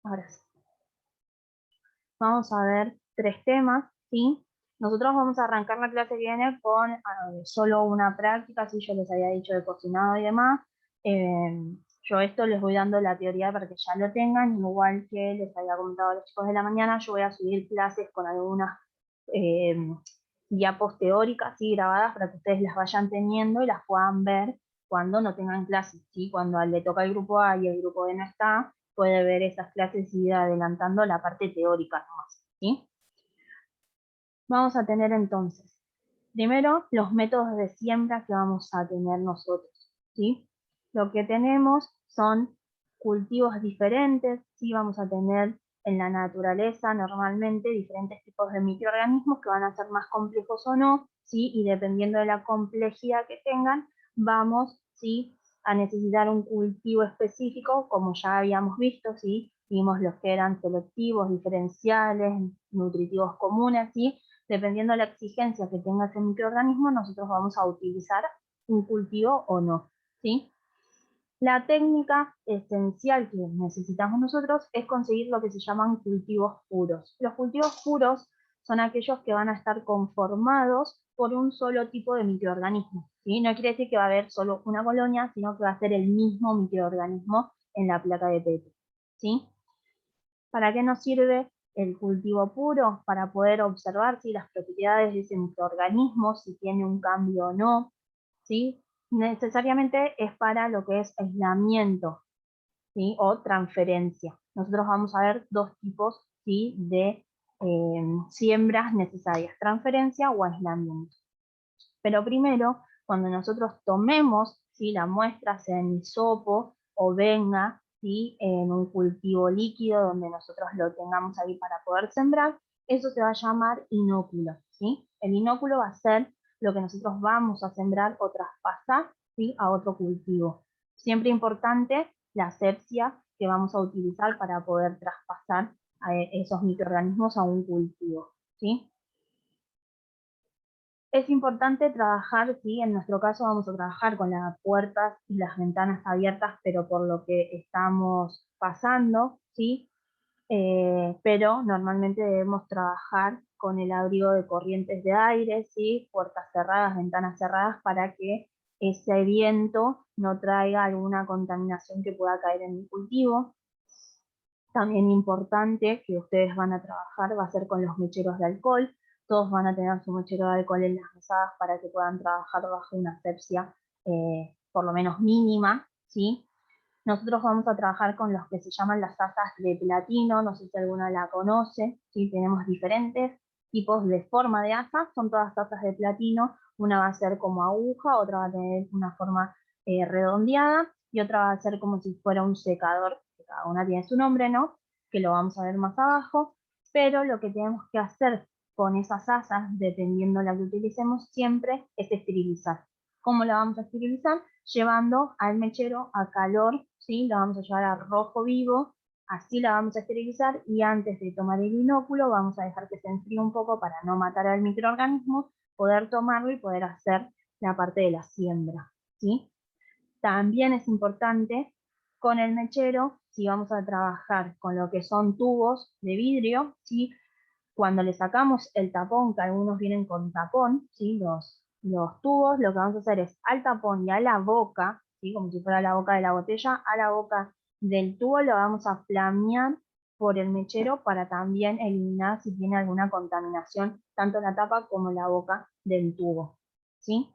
Ahora sí. Vamos a ver 3 temas, ¿sí? Nosotros vamos a arrancar la clase que viene con solo una práctica, ¿sí? Yo les había dicho de cocinado y demás. Yo esto les voy dando la teoría para que ya lo tengan, igual que les había comentado a los chicos de la mañana, yo voy a subir clases con algunas eh, diapos teóricas, ¿sí? Grabadas para que ustedes las vayan teniendo y las puedan ver cuando no tengan clases, ¿sí? Cuando le toca el grupo A y el grupo B no está, puede ver esas clases y ir adelantando la parte teórica nomás, ¿sí? Vamos a tener entonces, primero, los métodos de siembra que vamos a tener nosotros, ¿sí? Lo que tenemos son cultivos diferentes, ¿sí? Vamos a tener en la naturaleza normalmente diferentes tipos de microorganismos que van a ser más complejos o no, ¿sí? Y dependiendo de la complejidad que tengan, vamos, ¿sí? A necesitar un cultivo específico, como ya habíamos visto, ¿sí? Vimos los que eran selectivos, diferenciales, nutritivos comunes, ¿sí? Dependiendo de la exigencia que tenga ese microorganismo, nosotros vamos a utilizar un cultivo o no, ¿sí? La técnica esencial que necesitamos nosotros es conseguir lo que se llaman cultivos puros. Los cultivos puros son aquellos que van a estar conformados por un solo tipo de microorganismo, ¿sí? No quiere decir que va a haber solo una colonia, sino que va a ser el mismo microorganismo en la placa de Petri, ¿sí? ¿Para qué nos sirve el cultivo puro? Para poder observar si las propiedades de ese microorganismo, si tiene un cambio o no, ¿sí? Necesariamente es para lo que es aislamiento, ¿sí? O transferencia. Nosotros vamos a ver 2 tipos, ¿sí? De siembras necesarias, transferencia o aislamiento. Pero primero, cuando nosotros tomemos, ¿sí? La muestra, sea en hisopo o venga, ¿sí? En un cultivo líquido donde nosotros lo tengamos ahí para poder sembrar, eso se va a llamar inóculo, ¿sí? El inóculo va a ser lo que nosotros vamos a sembrar o traspasar, ¿sí? A otro cultivo. Siempre importante la asepsia que vamos a utilizar para poder traspasar a esos microorganismos a un cultivo, ¿sí? Es importante trabajar, ¿sí? En nuestro caso vamos a trabajar con las puertas y las ventanas abiertas, pero por lo que estamos pasando, ¿sí? Pero normalmente debemos trabajar con el abrigo de corrientes de aire, ¿sí? Puertas cerradas, ventanas cerradas, para que ese viento no traiga alguna contaminación que pueda caer en el cultivo. También importante que ustedes van a trabajar va a ser con los mecheros de alcohol. Todos van a tener su mechero de alcohol en las mesadas para que puedan trabajar bajo una asepsia por lo menos mínima, ¿sí? Nosotros vamos a trabajar con los que se llaman las asas de platino, no sé si alguna la conoce, ¿sí? Tenemos diferentes tipos de forma de asas, son todas asas de platino, una va a ser como aguja, otra va a tener una forma redondeada y otra va a ser como si fuera un secador, que cada una tiene su nombre, ¿no? Que lo vamos a ver más abajo, pero lo que tenemos que hacer con esas asas, dependiendo de la que utilicemos, siempre es esterilizar. ¿Cómo la vamos a esterilizar? Llevando al mechero a calor, ¿sí? La vamos a llevar a rojo vivo, así la vamos a esterilizar y antes de tomar el inóculo vamos a dejar que se enfríe un poco para no matar al microorganismo, poder tomarlo y poder hacer la parte de la siembra, ¿sí? También es importante con el mechero, si vamos a trabajar con lo que son tubos de vidrio, ¿sí? Cuando le sacamos el tapón, que algunos vienen con tapón, ¿sí? Los tubos, lo que vamos a hacer es al tapón y a la boca, ¿sí? Como si fuera la boca de la botella, a la boca del tubo lo vamos a flamear por el mechero para también eliminar si tiene alguna contaminación, tanto la tapa como la boca del tubo, ¿sí?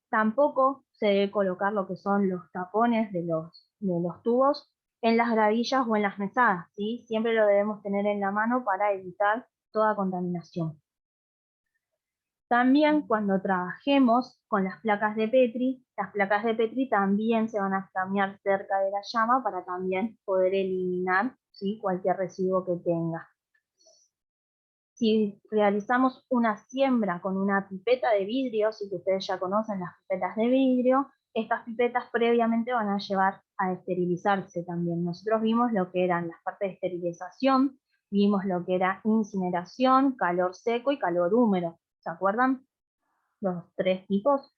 Tampoco se debe colocar lo que son los tapones de los tubos en las gravillas o en las mesadas, ¿sí? Siempre lo debemos tener en la mano para evitar toda contaminación. También cuando trabajemos con las placas de Petri también se van a flamear cerca de la llama para también poder eliminar, ¿sí? Cualquier residuo que tenga. Si realizamos una siembra con una pipeta de vidrio, si ustedes ya conocen las pipetas de vidrio, estas pipetas previamente van a llevar a esterilizarse también. Nosotros vimos lo que eran las partes de esterilización, vimos lo que era incineración, calor seco y calor húmedo. ¿Se acuerdan? Los 3 tipos.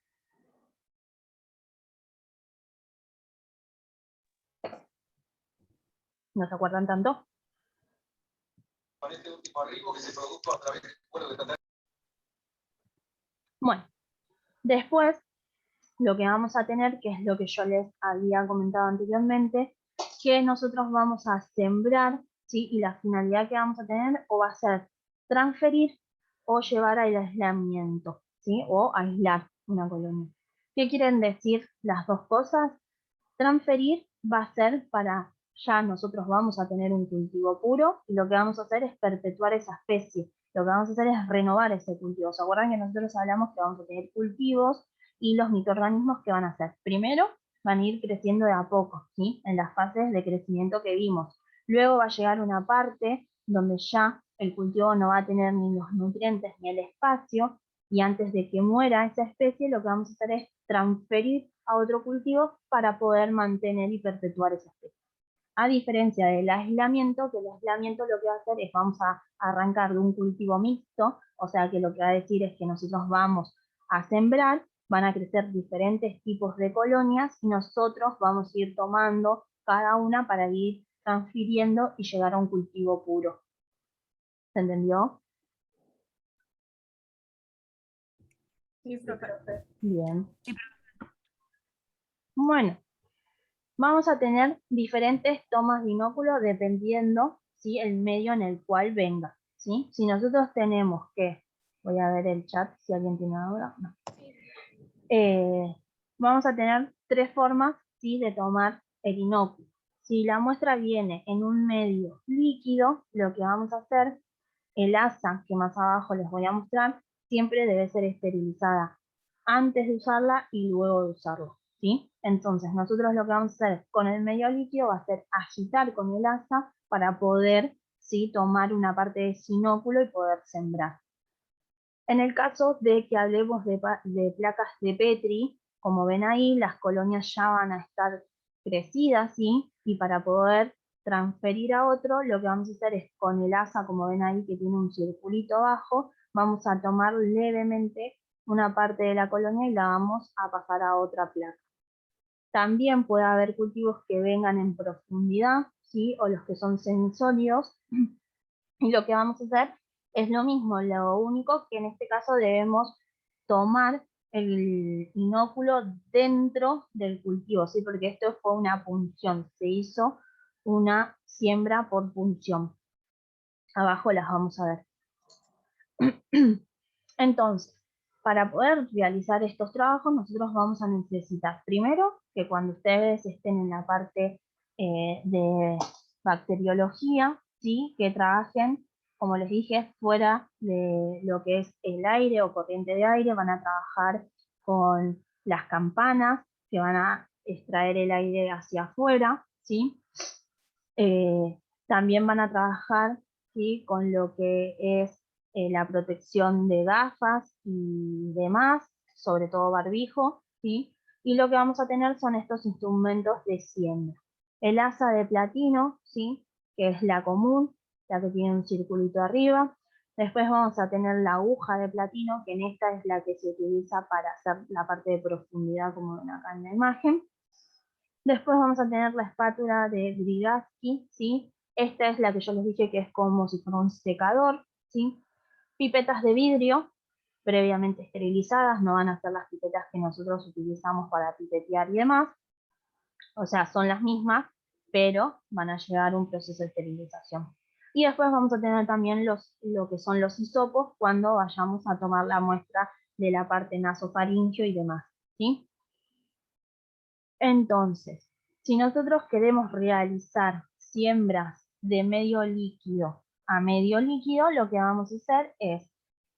¿No se acuerdan tanto? Bueno, después lo que vamos a tener, que es lo que yo les había comentado anteriormente, que nosotros vamos a sembrar, ¿sí? Y la finalidad que vamos a tener o va a ser transferir o llevar al aislamiento, ¿sí? O aislar una colonia. ¿Qué quieren decir las dos cosas? Transferir va a ser para, ya nosotros vamos a tener un cultivo puro y lo que vamos a hacer es perpetuar esa especie. Lo que vamos a hacer es renovar ese cultivo. ¿Se acuerdan que nosotros hablamos que vamos a tener cultivos y los microorganismos que van a hacer? Primero van a ir creciendo de a poco, ¿sí? En las fases de crecimiento que vimos. Luego va a llegar una parte donde ya el cultivo no va a tener ni los nutrientes ni el espacio, y antes de que muera esa especie, lo que vamos a hacer es transferir a otro cultivo para poder mantener y perpetuar esa especie. A diferencia del aislamiento, que el aislamiento lo que va a hacer es vamos a arrancar de un cultivo mixto, o sea que lo que va a decir es que nosotros vamos a sembrar, van a crecer diferentes tipos de colonias y nosotros vamos a ir tomando cada una para ir transfiriendo y llegar a un cultivo puro. ¿Se entendió? Sí, profe. Bien. Bueno, vamos a tener diferentes tomas de inóculo dependiendo, ¿sí? El medio en el cual venga, ¿sí? Si nosotros tenemos que, voy a ver el chat si alguien tiene duda, no. Vamos a tener tres formas, ¿sí? De tomar el inóculo. Si la muestra viene en un medio líquido, lo que vamos a hacer, el asa que más abajo les voy a mostrar, siempre debe ser esterilizada antes de usarla y luego de usarlo, ¿sí? Entonces nosotros lo que vamos a hacer con el medio líquido va a ser agitar con el asa para poder, ¿sí? Tomar una parte de ese inóculo y poder sembrar. En el caso de que hablemos de placas de Petri, como ven ahí, las colonias ya van a estar crecidas, ¿sí? Y para poder transferir a otro, lo que vamos a hacer es con el asa, como ven ahí, que tiene un circulito abajo, vamos a tomar levemente una parte de la colonia y la vamos a pasar a otra placa. También puede haber cultivos que vengan en profundidad, ¿sí? O los que son semisólidos. Y lo que vamos a hacer es lo mismo, lo único que en este caso debemos tomar el inóculo dentro del cultivo, ¿sí? Porque esto fue una punción, se hizo una siembra por punción. Abajo las vamos a ver. Entonces, para poder realizar estos trabajos, nosotros vamos a necesitar primero que cuando ustedes estén en la parte de bacteriología, ¿sí? Que trabajen, como les dije, fuera de lo que es el aire o corriente de aire, van a trabajar con las campanas que van a extraer el aire hacia afuera, ¿sí? También van a trabajar, ¿sí? Con lo que es la protección de gafas y demás, sobre todo barbijo, ¿sí? Y lo que vamos a tener son estos instrumentos de siembra. El asa de platino, ¿sí? Que es la común, la que tiene un circulito arriba. Después vamos a tener la aguja de platino, que en esta es la que se utiliza para hacer la parte de profundidad, como ven acá en la imagen. Después vamos a tener la espátula de Grigatsky, ¿sí? Esta es la que yo les dije que es como si fuera un secador, ¿sí? Pipetas de vidrio, previamente esterilizadas, no van a ser las pipetas que nosotros utilizamos para pipetear y demás. O sea, son las mismas, pero van a llevar un proceso de esterilización. Y después vamos a tener también lo que son los hisopos cuando vayamos a tomar la muestra de la parte nasofaringeo y demás, ¿sí? Entonces, si nosotros queremos realizar siembras de medio líquido a medio líquido, lo que vamos a hacer es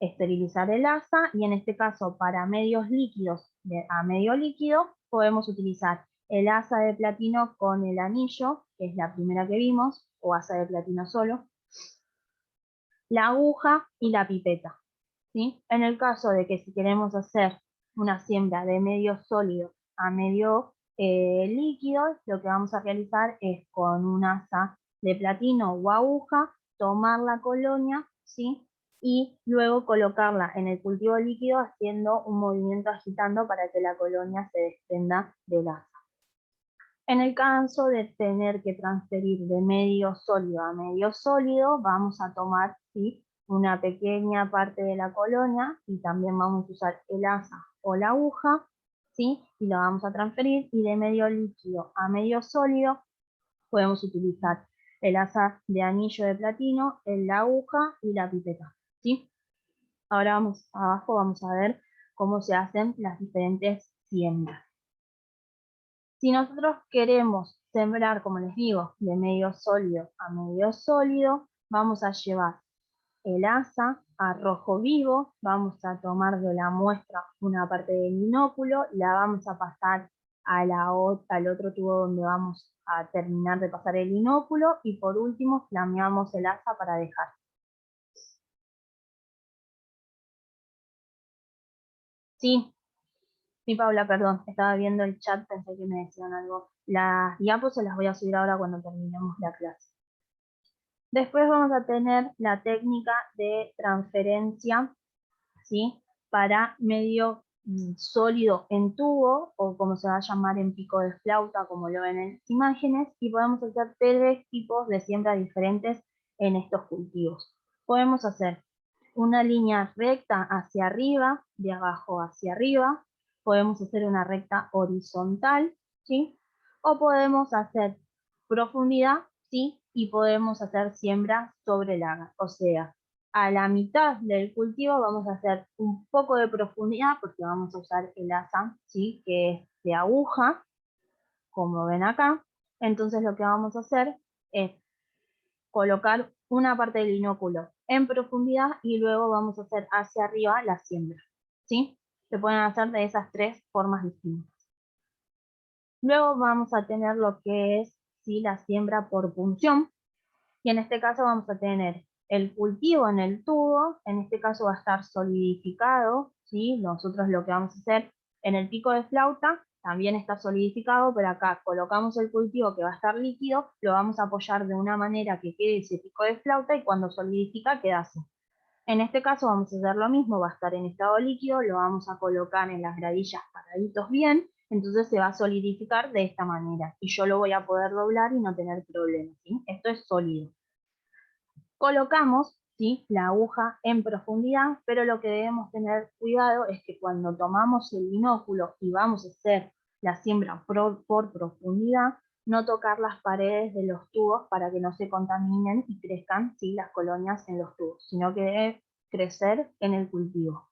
esterilizar el asa y en este caso para medios líquidos a medio líquido podemos utilizar el asa de platino con el anillo, que es la primera que vimos, o asa de platino solo, la aguja y la pipeta, ¿sí? En el caso de que si queremos hacer una siembra de medio sólido a medio líquido, lo que vamos a realizar es con un asa de platino o aguja, tomar la colonia, ¿sí? Y luego colocarla en el cultivo líquido haciendo un movimiento agitando para que la colonia se desprenda del asa. En el caso de tener que transferir de medio sólido a medio sólido, vamos a tomar, ¿sí?, una pequeña parte de la colonia y también vamos a usar el asa o la aguja, ¿sí?, y la vamos a transferir, y de medio líquido a medio sólido podemos utilizar el asa de anillo de platino, la aguja y la pipeta, ¿sí? Ahora abajo vamos a ver cómo se hacen las diferentes siembras. Si nosotros queremos sembrar, como les digo, de medio sólido a medio sólido, vamos a llevar el asa a rojo vivo, vamos a tomar de la muestra una parte del inóculo, la vamos a pasar al otro tubo donde vamos a terminar de pasar el inóculo, y por último flameamos el asa para dejar. Sí, sí, Paula, perdón, estaba viendo el chat, pensé que me decían algo. Las diapos se las voy a subir ahora cuando terminemos la clase. Después vamos a tener la técnica de transferencia, ¿sí?, para medio sólido en tubo, o como se va a llamar en pico de flauta, como lo ven en las imágenes, y podemos hacer 3 tipos de siembra diferentes en estos cultivos. Podemos hacer una línea recta hacia arriba, de abajo hacia arriba, podemos hacer una recta horizontal, ¿sí?, o podemos hacer profundidad, ¿sí?, y podemos hacer siembra sobre laga, o sea, a la mitad del cultivo vamos a hacer un poco de profundidad porque vamos a usar el asa, ¿sí?, que es de aguja, como ven acá. Entonces lo que vamos a hacer es colocar una parte del inóculo en profundidad y luego vamos a hacer hacia arriba la siembra, ¿sí? Se pueden hacer de esas 3 formas distintas. Luego vamos a tener lo que es, ¿sí?, la siembra por punción, y en este caso vamos a tener el cultivo en el tubo, en este caso va a estar solidificado, ¿sí? Nosotros lo que vamos a hacer en el pico de flauta también está solidificado, pero acá colocamos el cultivo que va a estar líquido, lo vamos a apoyar de una manera que quede ese pico de flauta, y cuando solidifica queda así. En este caso vamos a hacer lo mismo, va a estar en estado líquido, lo vamos a colocar en las gradillas paraditos bien, entonces se va a solidificar de esta manera, y yo lo voy a poder doblar y no tener problemas, ¿sí? Esto es sólido. Colocamos, ¿sí?, la aguja en profundidad, pero lo que debemos tener cuidado es que cuando tomamos el binóculo y vamos a hacer la siembra por profundidad, no tocar las paredes de los tubos para que no se contaminen y crezcan, ¿sí?, las colonias en los tubos, sino que debe crecer en el cultivo.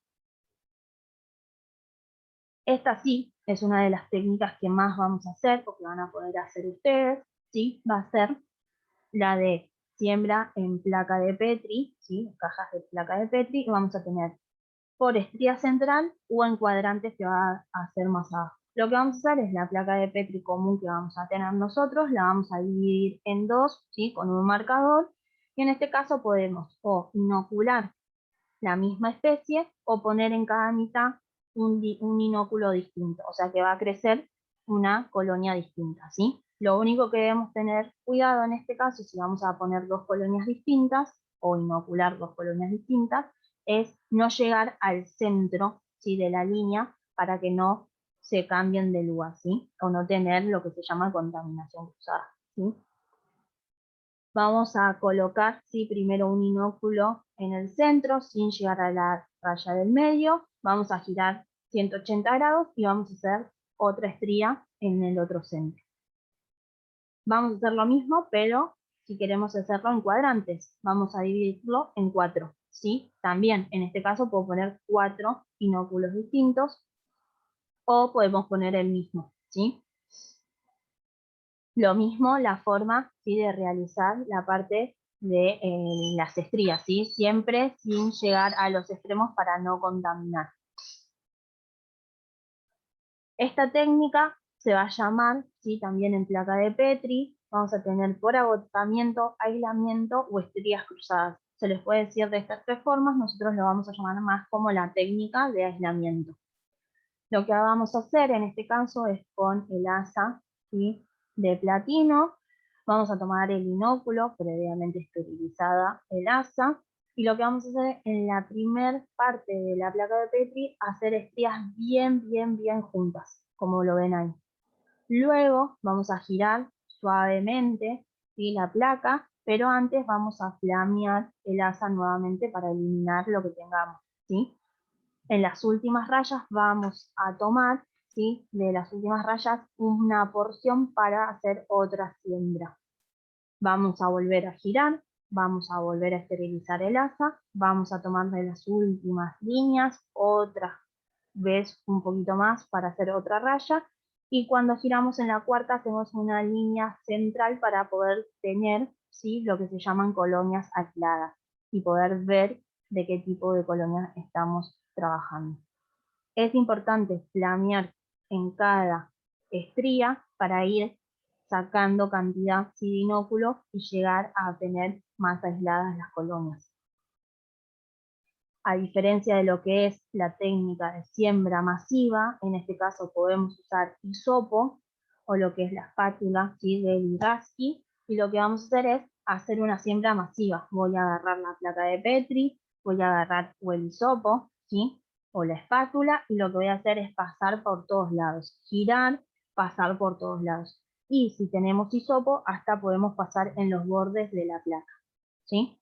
Esta sí es una de las técnicas que más vamos a hacer, porque van a poder hacer ustedes, ¿sí? Va a ser la de siembra en placa de Petri, ¿sí?, cajas de placa de Petri, y vamos a tener por estría central o en cuadrantes, que va a ser más abajo. Lo que vamos a hacer es la placa de Petri común que vamos a tener nosotros, la vamos a dividir en 2, ¿sí?, con un marcador, y en este caso podemos o inocular la misma especie o poner en cada mitad un inóculo distinto, o sea que va a crecer una colonia distinta, ¿sí? Lo único que debemos tener cuidado en este caso, si vamos a poner 2 colonias distintas o inocular 2 colonias distintas, es no llegar al centro, ¿sí?, de la línea, para que no se cambien de lugar, ¿sí?, o no tener lo que se llama contaminación cruzada, ¿sí? Vamos a colocar, ¿sí?, primero un inóculo en el centro sin llegar a la raya del medio. Vamos a girar 180 grados y vamos a hacer otra estría en el otro centro. Vamos a hacer lo mismo, pero si queremos hacerlo en cuadrantes, vamos a dividirlo en 4, ¿sí? También, en este caso, puedo poner 4 inóculos distintos o podemos poner el mismo, ¿sí? Lo mismo la forma, ¿sí?, de realizar la parte de las estrías, ¿sí?, siempre sin llegar a los extremos para no contaminar. Esta técnica se va a llamar, ¿sí?, también en placa de Petri, vamos a tener por agotamiento, aislamiento o estrías cruzadas. Se les puede decir de estas 3 formas, nosotros lo vamos a llamar más como la técnica de aislamiento. Lo que vamos a hacer en este caso es con el asa, ¿sí?, de platino, vamos a tomar el inóculo, previamente esterilizada el asa, y lo que vamos a hacer en la primer parte de la placa de Petri, hacer estrías bien juntas, como lo ven ahí. Luego vamos a girar suavemente, ¿sí?, la placa, pero antes vamos a flamear el asa nuevamente para eliminar lo que tengamos, ¿sí? En las últimas rayas vamos a tomar, ¿sí?, de las últimas rayas una porción para hacer otra siembra. Vamos a volver a girar, vamos a volver a esterilizar el asa, vamos a tomar de las últimas líneas otra vez un poquito más para hacer otra raya, y cuando giramos en la cuarta hacemos una línea central para poder tener, ¿sí?, lo que se llaman colonias aisladas y poder ver de qué tipo de colonias estamos trabajando. Es importante flamear en cada estría para ir sacando cantidad de binóculo y llegar a tener más aisladas las colonias. A diferencia de lo que es la técnica de siembra masiva, en este caso podemos usar hisopo o lo que es la espátula, ¿sí?, de Vygotsky, y lo que vamos a hacer es hacer una siembra masiva. Voy a agarrar la placa de Petri, voy a agarrar o el hisopo, ¿sí?, o la espátula, y lo que voy a hacer es pasar por todos lados, girar, pasar por todos lados. Y si tenemos hisopo, hasta podemos pasar en los bordes de la placa, ¿sí?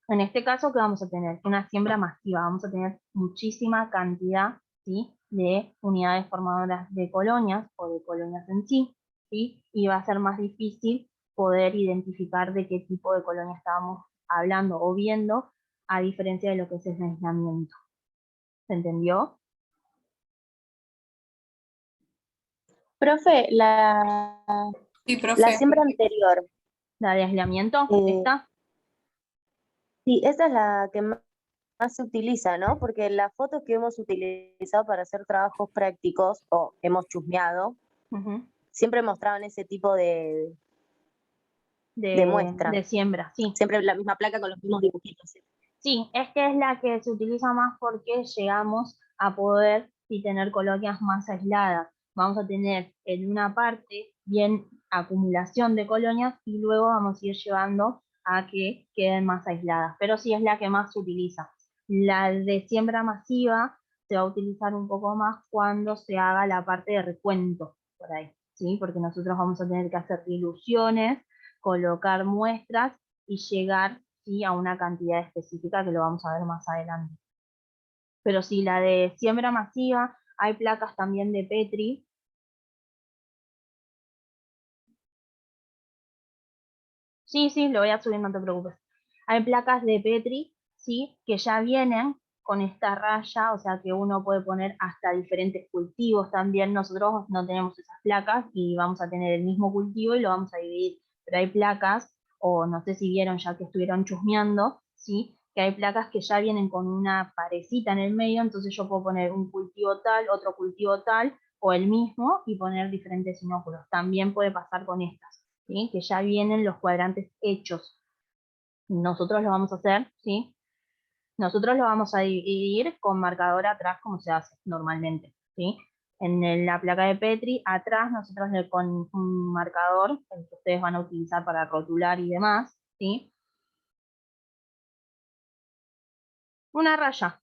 En este caso, ¿qué vamos a tener? Una siembra masiva, vamos a tener muchísima cantidad, ¿sí?, de unidades formadoras de colonias o de colonias en sí, ¿sí?, y va a ser más difícil poder identificar de qué tipo de colonia estábamos hablando o viendo, a diferencia de lo que es el aislamiento. ¿Se entendió? Profe, Sí, la profe. siembra anterior, ¿La de aislamiento? eh, ¿Esta? sí, esa es la que más se utiliza, ¿no? Porque las fotos que hemos utilizado para hacer trabajos prácticos o hemos chusmeado, Ujú. siempre mostraban ese tipo de muestra. De siembra, sí. Siempre la misma placa con los mismos dibujitos. ¿Sí? Sí, es que es la que se utiliza más porque llegamos a poder sí tener colonias más aisladas. Vamos a tener en una parte bien acumulación de colonias y luego vamos a ir llevando a que queden más aisladas. Pero sí es la que más se utiliza. La de siembra masiva se va a utilizar un poco más cuando se haga la parte de recuento por ahí, ¿sí? Porque nosotros vamos a tener que hacer diluciones, colocar muestras y llegar, ¿sí?, a una cantidad específica que lo vamos a ver más adelante. Pero sí, la de siembra masiva, hay placas también de Petri. Sí, sí, lo voy a subir, no te preocupes. Hay placas de Petri, ¿sí?, que ya vienen con esta raya, o sea que uno puede poner hasta diferentes cultivos también. Nosotros no tenemos esas placas y vamos a tener el mismo cultivo y lo vamos a dividir. Pero hay placas, o no sé si vieron ya que estuvieron chusmeando, ¿sí?, que hay placas que ya vienen con una parecita en el medio, entonces yo puedo poner un cultivo tal, otro cultivo tal, o el mismo, y poner diferentes inóculos. También puede pasar con estas, ¿sí?, que ya vienen los cuadrantes hechos. Nosotros lo vamos a hacer, ¿sí? Nosotros lo vamos a dividir con marcador atrás, como se hace normalmente, ¿sí? En la placa de Petri, atrás nosotros con un marcador, el que ustedes van a utilizar para rotular y demás, ¿sí?, una raya.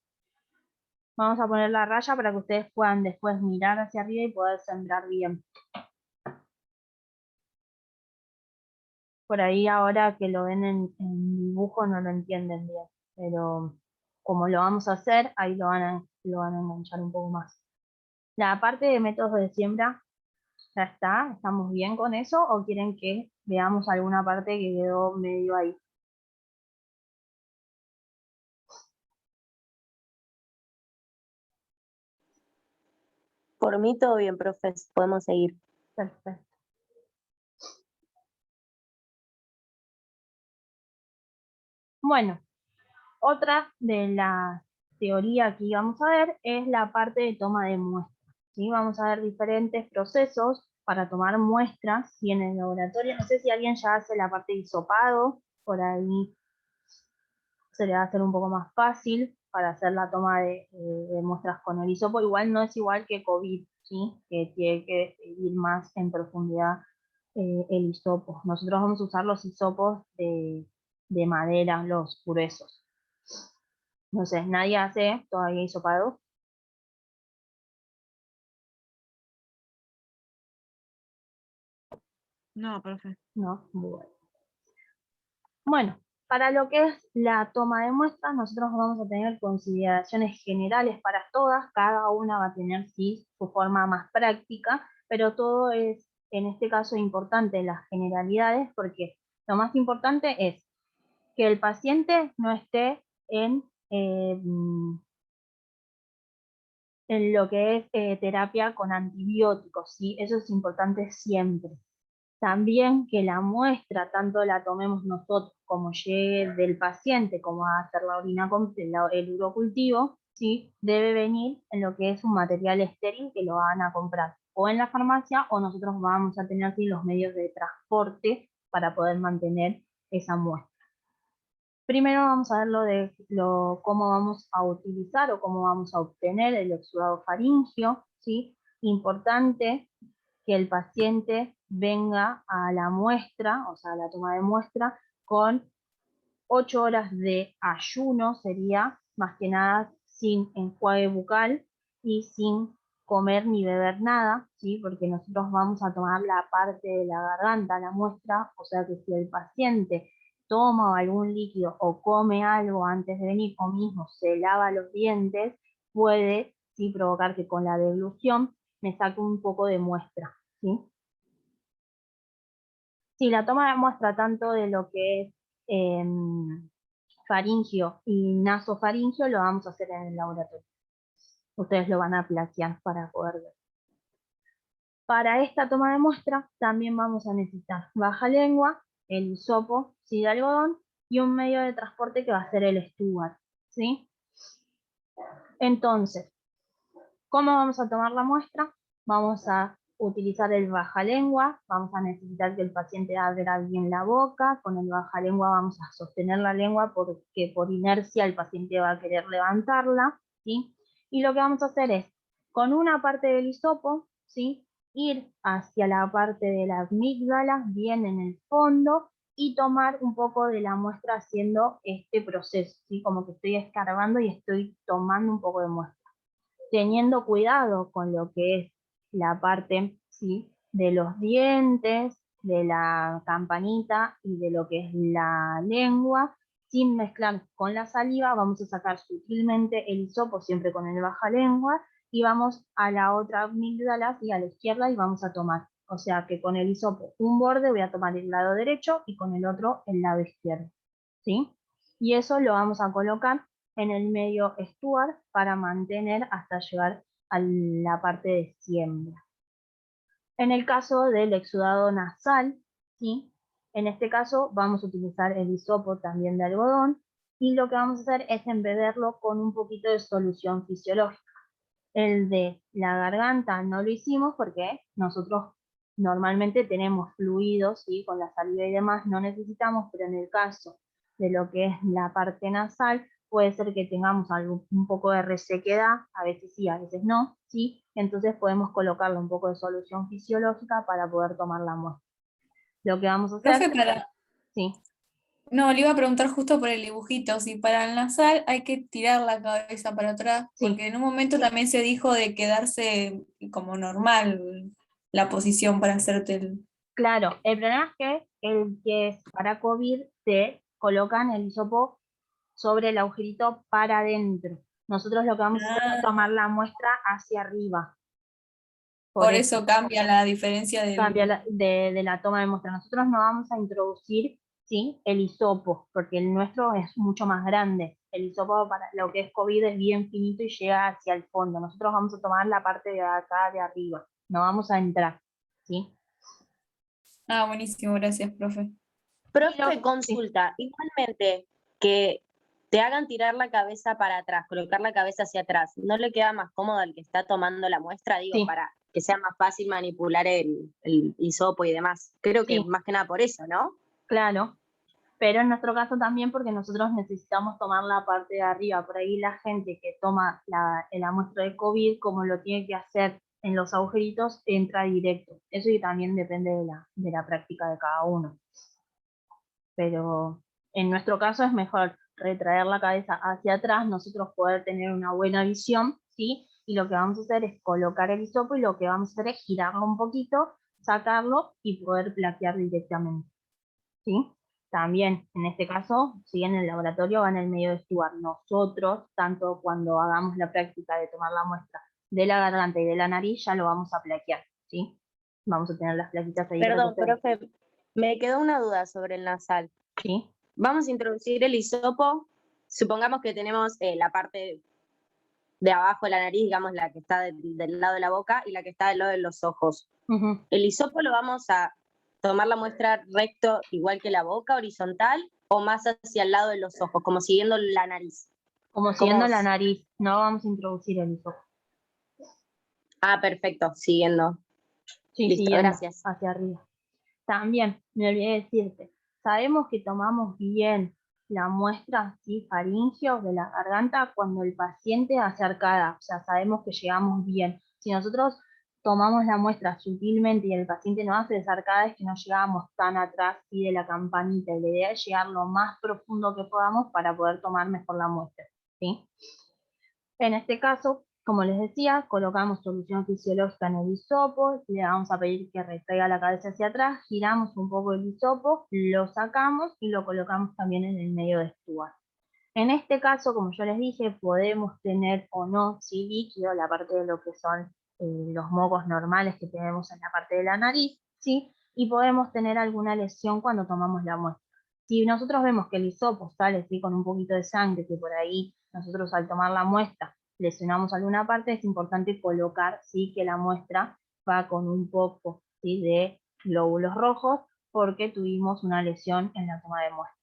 Vamos a poner la raya para que ustedes puedan después mirar hacia arriba y poder sembrar bien. Por ahí ahora que lo ven en dibujo no lo entienden bien, pero como lo vamos a hacer, ahí lo van a enganchar un poco más. La parte de métodos de siembra ya está, ¿estamos bien con eso o quieren que veamos alguna parte que quedó medio ahí? Por mí todo bien, profe, podemos seguir. Perfecto. Bueno, otra de las teorías que íbamos a ver es la parte de toma de muestras, ¿sí? Vamos a ver diferentes procesos para tomar muestras, ¿sí?, en el laboratorio. No sé si alguien ya hace la parte de hisopado, por ahí se le va a hacer un poco más fácil para hacer la toma de muestras con el hisopo. Igual no es igual que COVID, ¿sí?, que tiene que ir más en profundidad el hisopo. Nosotros vamos a usar los hisopos de madera, los gruesos. No sé, nadie hace todavía hisopado. No, profe. No, bueno, para lo que es la toma de muestras, nosotros vamos a tener consideraciones generales para todas, cada una va a tener sí su forma más práctica, pero todo es, en este caso, importante las generalidades, porque lo más importante es que el paciente no esté en lo que es terapia con antibióticos, ¿sí? Eso es importante siempre. También que la muestra, tanto la tomemos nosotros como llegue del paciente, como a hacer la orina, el urocultivo, ¿sí? Debe venir en lo que es un material estéril que lo van a comprar o en la farmacia, o nosotros vamos a tener ¿sí? los medios de transporte para poder mantener esa muestra. Primero vamos a ver cómo vamos a utilizar o cómo vamos a obtener el exudado faríngeo, ¿sí? Importante que el paciente venga a la muestra, o sea, a la toma de muestra, con 8 horas de ayuno, sería más que nada sin enjuague bucal y sin comer ni beber nada, ¿sí? Porque nosotros vamos a tomar la parte de la garganta, la muestra, o sea que si el paciente toma algún líquido o come algo antes de venir o mismo se lava los dientes, puede sí provocar que con la deglución me saque un poco de muestra, ¿sí? Sí, la toma de muestra tanto de lo que es faringio y nasofaringio lo vamos a hacer en el laboratorio. Ustedes lo van a plaquear para poder ver. Para esta toma de muestra también vamos a necesitar baja lengua, el hisopo, ¿sí? De algodón y un medio de transporte que va a ser el Stuart, ¿sí? Entonces, ¿cómo vamos a tomar la muestra? Vamos a utilizar el bajalengua, vamos a necesitar que el paciente abra bien la boca, con el bajalengua vamos a sostener la lengua porque por inercia el paciente va a querer levantarla, ¿sí? Y lo que vamos a hacer es, con una parte del hisopo, ¿sí? Ir hacia la parte de la amígdala, bien en el fondo, y tomar un poco de la muestra haciendo este proceso, ¿sí? Como que estoy escarbando y estoy tomando un poco de muestra, teniendo cuidado con lo que es la parte, ¿sí? De los dientes, de la campanita y de lo que es la lengua, sin mezclar con la saliva. Vamos a sacar sutilmente el hisopo, siempre con el baja lengua, y vamos a la otra amígdala, y a la izquierda, y vamos a tomar. O sea que con el hisopo un borde voy a tomar el lado derecho y con el otro el lado izquierdo, ¿sí? Y eso lo vamos a colocar en el medio Stuart para mantener hasta llegar a la parte de siembra. En el caso del exudado nasal, ¿sí? En este caso vamos a utilizar el hisopo también de algodón y lo que vamos a hacer es embeberlo con un poquito de solución fisiológica. El de la garganta no lo hicimos porque nosotros normalmente tenemos fluidos, ¿sí? Con la saliva y demás no necesitamos, pero en el caso de lo que es la parte nasal, puede ser que tengamos un poco de resequedad, a veces sí, a veces no, ¿sí? Entonces podemos colocarle un poco de solución fisiológica para poder tomar la muestra. Lo que vamos a hacer, Profe, sí, no, le iba a preguntar justo por el dibujito, si para el nasal hay que tirar la cabeza para atrás, sí, porque en un momento también se dijo de quedarse como normal la posición para hacerte el... claro, el problema es que el que es para COVID te colocan el hisopo sobre el agujerito para adentro. Nosotros lo que vamos a hacer es Ah, tomar la muestra hacia arriba. Por por eso eso cambia la diferencia cambia del... de la toma de muestra. Nosotros no vamos a introducir, ¿sí? El hisopo, porque el nuestro es mucho más grande. El hisopo para lo que es COVID es bien finito y llega hacia el fondo. Nosotros vamos a tomar la parte de acá de arriba. No vamos a entrar, ¿sí? Ah, buenísimo, gracias, profe. Profe, Sí, consulta, igualmente que te hagan tirar la cabeza para atrás, colocar la cabeza hacia atrás, ¿no le queda más cómodo al que está tomando la muestra? Digo, sí, para que sea más fácil manipular el hisopo y demás. Creo que sí, más que nada por eso, ¿no? claro. Pero en nuestro caso también porque nosotros necesitamos tomar la parte de arriba. Por ahí la gente que toma la muestra de COVID, como lo tiene que hacer en los agujeritos, entra directo. Eso y también depende de la práctica de cada uno. Pero en nuestro caso es mejor retraer la cabeza hacia atrás, nosotros poder tener una buena visión, ¿sí? Y lo que vamos a hacer es colocar el hisopo y lo que vamos a hacer es girarlo un poquito sacarlo y poder plaquear directamente, ¿sí? También, en este caso, si en el laboratorio va en el medio de Stuart. Nosotros, tanto cuando hagamos la práctica de tomar la muestra de la garganta y de la nariz, ya lo vamos a plaquear, ¿sí? Vamos a tener las plaquitas ahí Perdón, recogidas, profe, me quedó una duda sobre el nasal. ¿sí? Vamos a introducir el hisopo. Supongamos que tenemos la parte de abajo de la nariz, digamos la que está del lado de la boca y la que está del lado de los ojos. Ujú. ¿El hisopo lo vamos a tomar la muestra recto igual que la boca, horizontal, o más hacia el lado de los ojos, como siguiendo la nariz? Como siguiendo la nariz, no vamos a introducir el hisopo. Ah, perfecto, siguiendo. Sí, Listo, siguiendo gracias. hacia arriba. También, me olvidé decirte, sabemos que tomamos bien la muestra, ¿sí? Faríngeo de la garganta cuando el paciente hace arcada, o sea, sabemos que llegamos bien. Si nosotros tomamos la muestra sutilmente y el paciente no hace esa arcada, es que no llegamos tan atrás, ¿sí? De la campanita, y la idea es llegar lo más profundo que podamos para poder tomar mejor la muestra, ¿sí? En este caso, como les decía, colocamos solución fisiológica en el hisopo, le vamos a pedir que retraiga la cabeza hacia atrás, giramos un poco el hisopo, lo sacamos y lo colocamos también en el medio de Stuart. En este caso, como yo les dije, podemos tener o no, sí, líquido, la parte de lo que son los mocos normales que tenemos en la parte de la nariz, ¿sí? Y podemos tener alguna lesión cuando tomamos la muestra. Si nosotros vemos que el hisopo sale, ¿sí? Con un poquito de sangre, que por ahí nosotros al tomar la muestra lesionamos alguna parte, es importante colocar, ¿sí? Que la muestra va con un poco, ¿sí? De glóbulos rojos, porque tuvimos una lesión en la toma de muestra.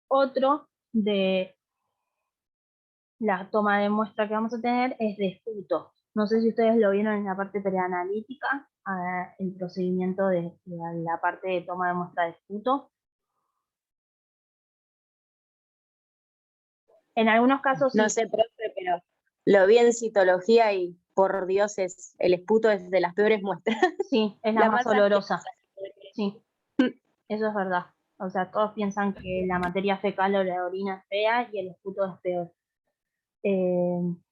Otro de la toma de muestra que vamos a tener es de esputo. No sé si ustedes lo vieron en la parte preanalítica, el procedimiento de la parte de toma de muestra de esputo. En algunos casos No sí, sé, profe, pero lo vi en citología y por Dios, el esputo es de las peores muestras. sí, es la La más más asquerosa. olorosa. Sí, eso es verdad. O sea, todos piensan que la materia fecal o la orina es fea y el esputo es peor.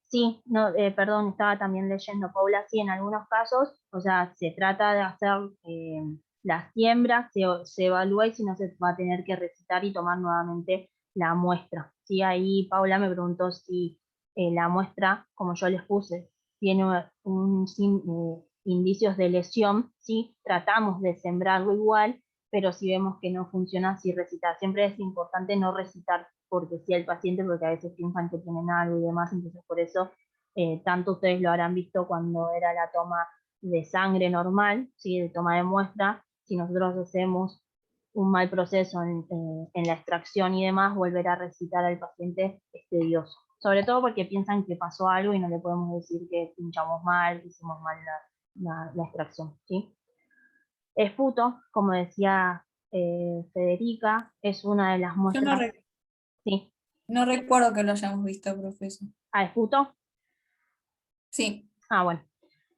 Sí, no, perdón, estaba también leyendo, Paula, sí, en algunos casos, o sea, se trata de hacer la siembra, se evalúa y si no se va a tener que recitar y tomar nuevamente la muestra. Sí, ahí Paula me preguntó si la muestra, como yo les puse, tiene indicios de lesión, sí, tratamos de sembrarlo igual, pero si vemos que no funciona, sí recitar. Siempre es importante no recitar porque sí al paciente, porque a veces piensan que tienen algo y demás, entonces por eso tanto ustedes lo habrán visto cuando era la toma de sangre normal, ¿sí? De toma de muestra, si nosotros hacemos un mal proceso en la extracción y demás, volver a recitar al paciente es tedioso. Sobre todo porque piensan que pasó algo y no le podemos decir que pinchamos mal, que hicimos mal la extracción, ¿sí? Esputo, como decía Federica, es una de las Yo no, muestras, ¿sí? no recuerdo que lo hayamos visto, profesor. ¿A esputo? Sí, Ah, bueno,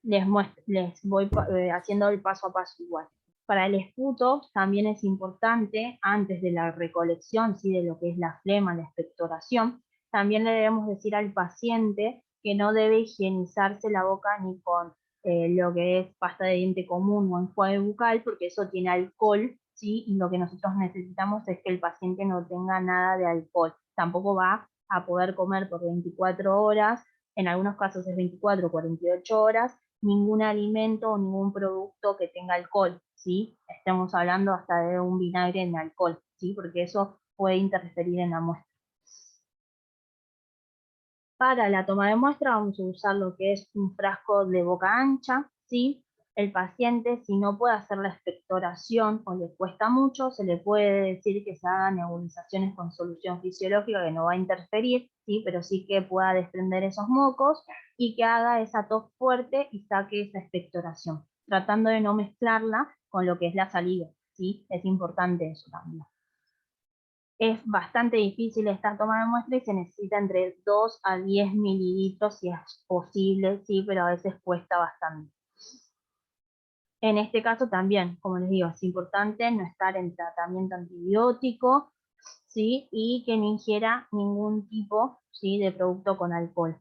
les voy haciendo el paso a paso igual. Para el esputo también es importante, antes de la recolección, ¿sí? De lo que es la flema, la expectoración, también le debemos decir al paciente que no debe higienizarse la boca ni con lo que es pasta de diente común o enjuague bucal, porque eso tiene alcohol, ¿sí? Y lo que nosotros necesitamos es que el paciente no tenga nada de alcohol. Tampoco va a poder comer por 24 horas, en algunos casos es 24 o 48 horas, ningún alimento o ningún producto que tenga alcohol, ¿sí? Estamos hablando hasta de un vinagre en alcohol, ¿sí? Porque eso puede interferir en la muestra. Para la toma de muestra vamos a usar lo que es un frasco de boca ancha, ¿sí? El paciente, si no puede hacer la expectoración o le cuesta mucho, se le puede decir que se hagan nebulizaciones con solución fisiológica que no va a interferir, ¿sí? Pero sí que pueda desprender esos mocos y que haga esa tos fuerte y saque esa expectoración, tratando de no mezclarla con lo que es la saliva, ¿sí? Es importante eso también. Es bastante difícil esta toma de muestra y se necesita entre 2 a 10 mililitros si es posible, sí, pero a veces cuesta bastante. En este caso también, como les digo, es importante no estar en tratamiento antibiótico, ¿sí? Y que no ingiera ningún tipo, ¿sí? De producto con alcohol.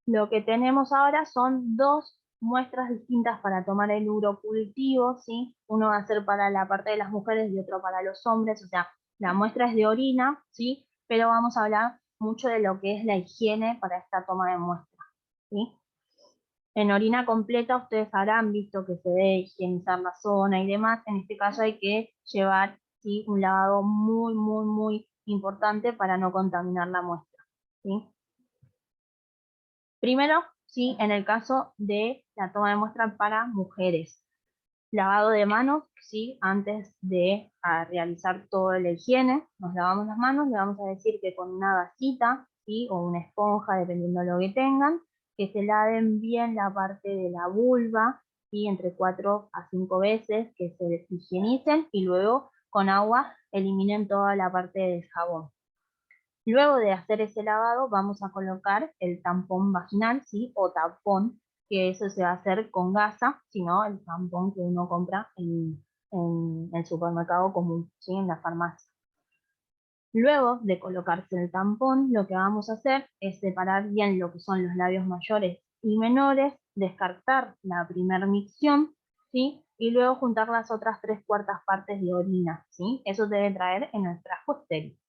lo que tenemos ahora son dos muestras distintas para tomar el urocultivo, ¿sí? Uno va a ser para la parte de las mujeres y otro para los hombres, o sea, la muestra es de orina, ¿sí? Pero vamos a hablar mucho de lo que es la higiene para esta toma de muestra, ¿sí? En orina completa ustedes habrán visto que se debe higienizar la zona y demás. En este caso hay que llevar, ¿sí?, un lavado muy, muy, muy importante para no contaminar la muestra, ¿sí? Primero, sí, en el caso de la toma de muestra para mujeres. Lavado de manos, sí, antes de realizar toda la higiene, nos lavamos las manos, le vamos a decir que con una vasita, sí, o una esponja, dependiendo de lo que tengan, que se laven bien la parte de la vulva, sí, entre 4 a 5 veces, que se higienicen y luego con agua eliminen toda la parte del jabón. Luego de hacer ese lavado vamos a colocar el tampón vaginal, ¿sí? O tampón, que eso se va a hacer con gasa, sino el tampón que uno compra en el supermercado común, ¿sí? En la farmacia. Luego de colocarse el tampón, lo que vamos a hacer es separar bien lo que son los labios mayores y menores, descartar la primera micción, ¿sí? Y luego juntar las otras 3/4 partes de orina, ¿sí? Eso debe traer en el frasco estéril.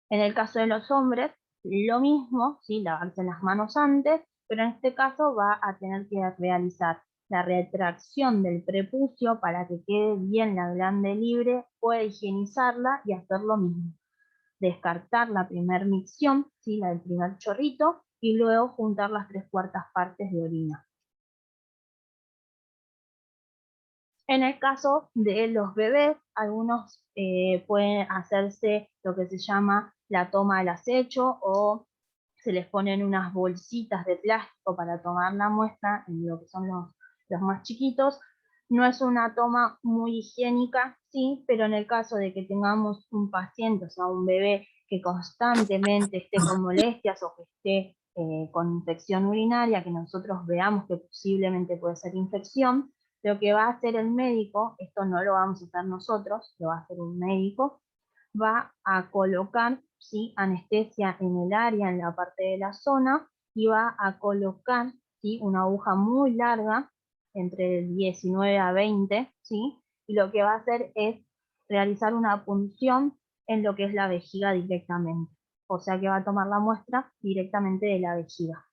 En el caso de los hombres, lo mismo, ¿sí? Lavarse las manos antes, pero en este caso va a tener que realizar la retracción del prepucio para que quede bien la glande libre, puede higienizarla y hacer lo mismo. Descartar la primer micción, ¿sí? La del primer chorrito, y luego juntar las 3/4 partes de orina. En el caso de los bebés, algunos pueden hacerse lo que se llama la toma al acecho o se les ponen unas bolsitas de plástico para tomar la muestra en lo que son los más chiquitos. No es una toma muy higiénica, sí, pero en el caso de que tengamos un paciente, o sea, un bebé que constantemente esté con molestias o que esté con infección urinaria, que nosotros veamos que posiblemente puede ser infección, lo que va a hacer el médico, esto no lo vamos a hacer nosotros, lo va a hacer un médico, va a colocar, ¿sí?, anestesia en el área, en la parte de la zona, y va a colocar, ¿sí?, una aguja muy larga, entre 19 a 20, ¿sí? Y lo que va a hacer es realizar una punción en lo que es la vejiga directamente. O sea que va a tomar la muestra directamente de la vejiga.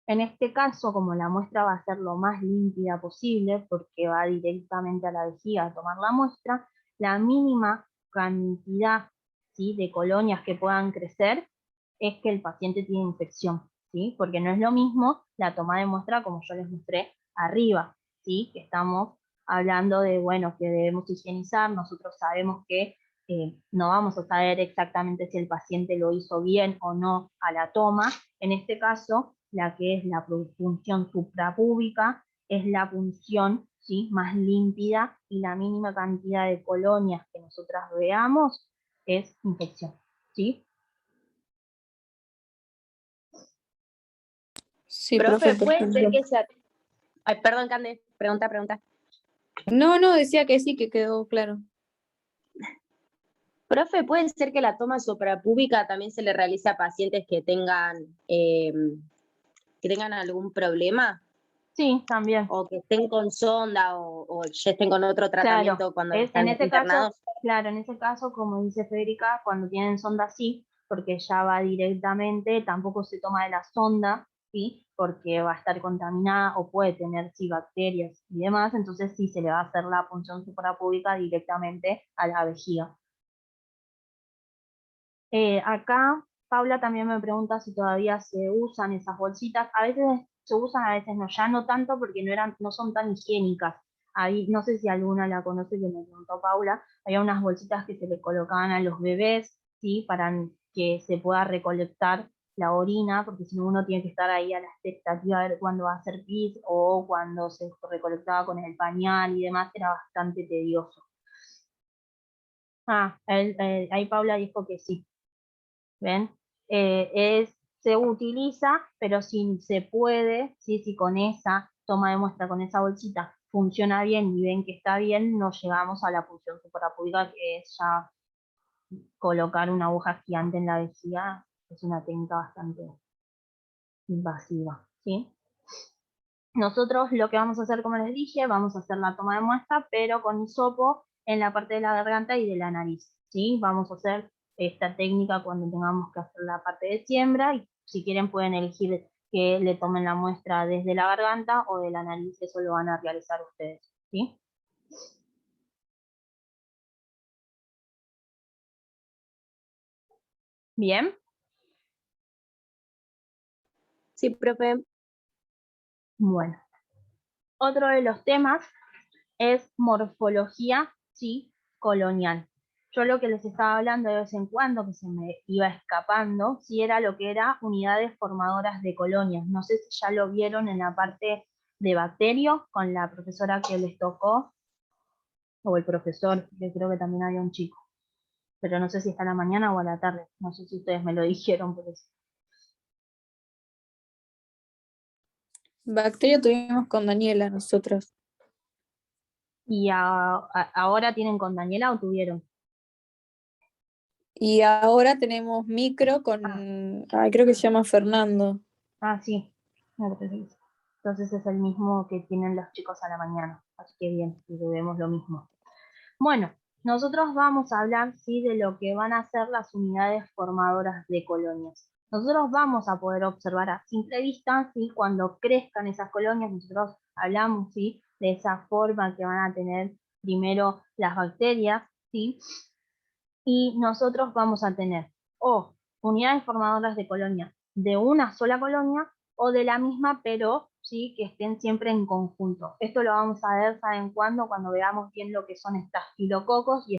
En este caso, como la muestra va a ser lo más limpia posible, porque va directamente a la vejiga a tomar la muestra, la mínima cantidad, ¿sí?, de colonias que puedan crecer es que el paciente tiene infección, ¿sí? Porque no es lo mismo la toma de muestra como yo les mostré arriba, ¿sí? Que estamos hablando de, bueno, que debemos higienizar, nosotros sabemos que no vamos a saber exactamente si el paciente lo hizo bien o no a la toma. En este caso, la que es la punción suprapúbica es la punción, ¿sí?, más límpida, y la mínima cantidad de colonias que nosotras veamos es infección, ¿sí? Sí, Profe, profe, puede ser perfecto. que sea... Ay, perdón, Cande, pregunta. No, no, decía que sí, que quedó claro. Profe, ¿puede ser que la toma suprapúbica también se le realice a pacientes que tengan algún problema? Sí, también. O que estén con sonda o ya estén con otro Claro, tratamiento cuando en están ese caso, internados. claro, en ese caso, como dice Federica, cuando tienen sonda sí, porque ya va directamente, tampoco se toma de la sonda, ¿sí? Porque va a estar contaminada o puede tener, sí, bacterias y demás, entonces sí se le va a hacer la punción suprapúbica directamente a la vejiga. Acá Paula también me pregunta si todavía se usan esas bolsitas. A veces se usan, a veces no, ya no tanto porque no son tan higiénicas. Ahí, no sé si alguna la conoce, que me preguntó Paula, había unas bolsitas que se le colocaban a los bebés, ¿sí?, para que se pueda recolectar la orina, porque si no uno tiene que estar ahí a la expectativa de ver cuándo va a hacer pis o cuando se recolectaba con el pañal y demás, era bastante tedioso. Ahí Paula dijo que sí. ¿Ven? Se utiliza, pero si se puede, ¿sí?, si con esa toma de muestra, con esa bolsita, funciona bien y ven que está bien, no llegamos a la punción suprapúbica, que es ya colocar una aguja gigante en la vejiga, es una técnica bastante invasiva, ¿sí? Nosotros lo que vamos a hacer, como les dije, vamos a hacer la toma de muestra, pero con hisopo en la parte de la garganta y de la nariz, ¿sí? Vamos a hacer esta técnica cuando tengamos que hacer la parte de siembra, y si quieren pueden elegir que le tomen la muestra desde la garganta o de la nariz, eso lo van a realizar ustedes, ¿sí? Bien. Sí, profe. Bueno, otro de los temas es morfología, ¿sí? Colonial. Yo lo que les estaba hablando de vez en cuando, que se me iba escapando, sí, era lo que era unidades formadoras de colonias. No sé si ya lo vieron en la parte de bacterios con la profesora que les tocó, o el profesor, que creo que también había un chico. Pero no sé si está a la mañana o a la tarde. No sé si ustedes me lo dijeron por eso. Bacteria tuvimos con Daniela nosotros. ¿Y ahora tienen con Daniela o tuvieron? Y ahora tenemos micro con, creo que se llama Fernando. Ah, sí. Me parece que sí. Entonces es el mismo que tienen los chicos a la mañana. Así que bien, y vemos lo mismo. Bueno, nosotros vamos a hablar, sí, de lo que van a ser las unidades formadoras de colonias. Nosotros vamos a poder observar a simple vista, sí, cuando crezcan esas colonias, nosotros hablamos, sí, de esa forma que van a tener primero las bacterias, sí, y nosotros vamos a tener o unidades formadoras de colonia de una sola colonia o de la misma, pero sí que estén siempre en conjunto. Esto lo vamos a ver, ¿saben cuándo? Cuando veamos bien lo que son estafilococos y